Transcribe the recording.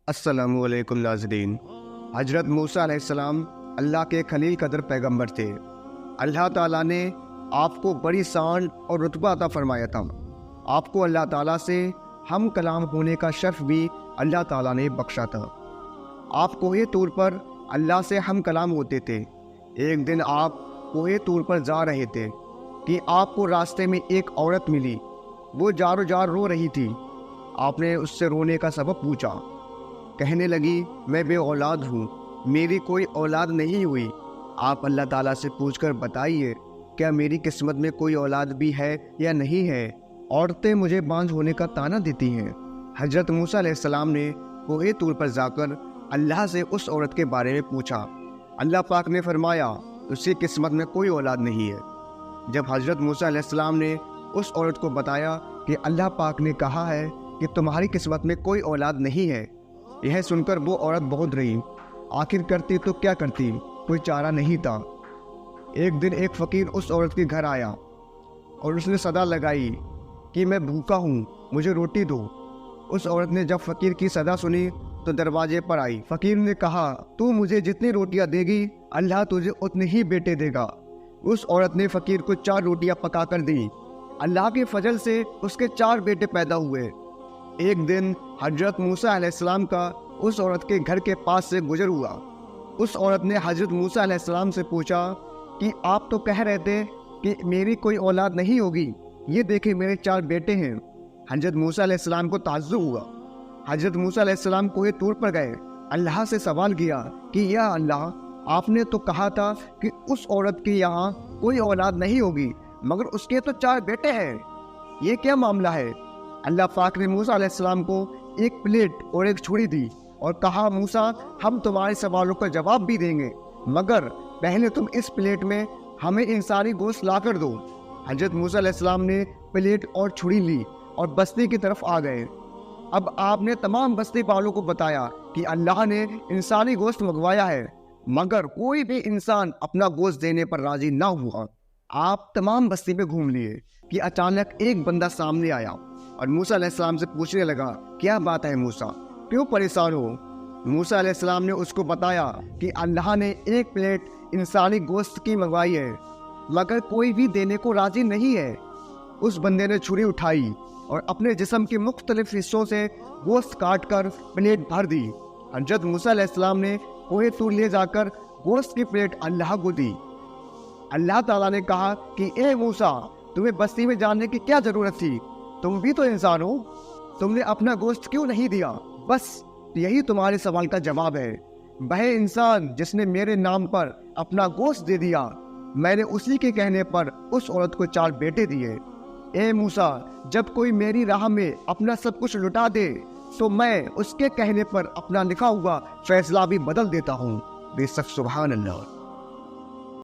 السلام علیکم ناظرین۔ حضرت موسیٰ علیہ السلام اللہ کے خلیل قدر پیغمبر تھے۔ اللہ تعالیٰ نے آپ کو بڑی شان اور رتبہ عطا فرمایا تھا۔ آپ کو اللہ تعالیٰ سے ہم کلام ہونے کا شرف بھی اللہ تعالیٰ نے بخشا تھا۔ آپ کوہ طور پر اللہ سے ہم کلام ہوتے تھے۔ ایک دن آپ کوہ طور پر جا رہے تھے کہ آپ کو راستے میں ایک عورت ملی۔ وہ جار جار رو رہی تھی۔ آپ نے اس سے رونے کا سبب پوچھا۔ کہنے لگی، میں بے اولاد ہوں، میری کوئی اولاد نہیں ہوئی۔ آپ اللہ تعالیٰ سے پوچھ کر بتائیے، کیا میری قسمت میں کوئی اولاد بھی ہے یا نہیں ہے؟ عورتیں مجھے بانجھ ہونے کا طعنہ دیتی ہیں۔ حضرت موسیٰ علیہ السلام نے کوہ طور پر جا کر اللہ سے اس عورت کے بارے میں پوچھا۔ اللہ پاک نے فرمایا، اس کی قسمت میں کوئی اولاد نہیں ہے۔ جب حضرت موسیٰ علیہ السلام نے اس عورت کو بتایا کہ اللہ پاک نے کہا ہے کہ تمہاری قسمت میں کوئی اولاد نہیں ہے، یہ سن کر وہ عورت بہت رہی۔ آخر کرتی تو کیا کرتی، کوئی چارہ نہیں تھا۔ ایک دن ایک فقیر اس عورت کے گھر آیا اور اس نے صدا لگائی کہ میں بھوکا ہوں، مجھے روٹی دو۔ اس عورت نے جب فقیر کی صدا سنی تو دروازے پر آئی۔ فقیر نے کہا، تو مجھے جتنی روٹیاں دے گی اللہ تجھے اتنے ہی بیٹے دے گا۔ اس عورت نے فقیر کو 4 روٹیاں پکا کر دی۔ اللہ کے فضل سے اس کے 4 بیٹے پیدا ہوئے۔ ایک دن حضرت موسیٰ علیہ السلام کا اس عورت کے گھر کے پاس سے گزر ہوا۔ اس عورت نے حضرت موسیٰ علیہ السلام سے پوچھا کہ آپ تو کہہ رہے تھے کہ میری کوئی اولاد نہیں ہوگی، یہ دیکھیں میرے 4 بیٹے ہیں۔ حضرت موسیٰ علیہ السلام کو تعجب ہوا۔ حضرت موسیٰ علیہ السلام کوہ طور پر گئے، اللہ سے سوال کیا کہ یا اللہ، آپ نے تو کہا تھا کہ اس عورت کے یہاں کوئی اولاد نہیں ہوگی، مگر اس کے تو 4 بیٹے ہیں، یہ کیا معاملہ ہے؟ اللہ پاک نے موسیٰ علیہ السلام کو ایک پلیٹ اور ایک چھری دی اور کہا، موسیٰ، ہم تمہارے سوالوں کا جواب بھی دیں گے، مگر پہلے تم اس پلیٹ میں ہمیں انسانی گوشت لا کر دو۔ حضرت موسیٰ علیہ السلام نے پلیٹ اور چھری لی اور بستی کی طرف آ گئے۔ اب آپ نے تمام بستی والوں کو بتایا کہ اللہ نے انسانی گوشت منگوایا ہے، مگر کوئی بھی انسان اپنا گوشت دینے پر راضی نہ ہوا۔ آپ تمام بستی میں گھوم لیے کہ اچانک ایک بندہ سامنے آیا اور موسیٰ علیہ السلام سے پوچھنے لگا، کیا بات ہے موسیٰ، کیوں پریشان ہو؟ موسیٰ علیہ السلام نے اس کو بتایا کہ اللہ نے ایک پلیٹ انسانی گوشت کی منگوائی ہے، مگر کوئی بھی دینے کو راضی نہیں ہے۔ اس بندے نے چھری اٹھائی اور اپنے جسم کے مختلف حصوں سے گوشت کاٹ کر پلیٹ بھر دی۔ حضرت موسیٰ علیہ السلام نے کوہ طور لے جا کر گوشت کی پلیٹ اللہ کو دی۔ اللہ تعالیٰ نے کہا کہ اے موسیٰ، تمہیں بستی میں جانے کی کیا ضرورت تھی؟ تم بھی تو انسان ہو، تم نے اپنا گوشت کیوں نہیں دیا؟ بس یہی تمہارے سوال کا جواب ہے۔ بھے انسان جس نے میرے نام پر اپنا گوشت دے دیا، میں نے اسی کے کہنے پر اس عورت کو 4 بیٹے دیے۔ اے موسیٰ، جب کوئی میری راہ میں اپنا سب کچھ لٹا دے تو میں اس کے کہنے پر اپنا لکھا ہوا فیصلہ بھی بدل دیتا ہوں۔ بے شک سبحان اللہ۔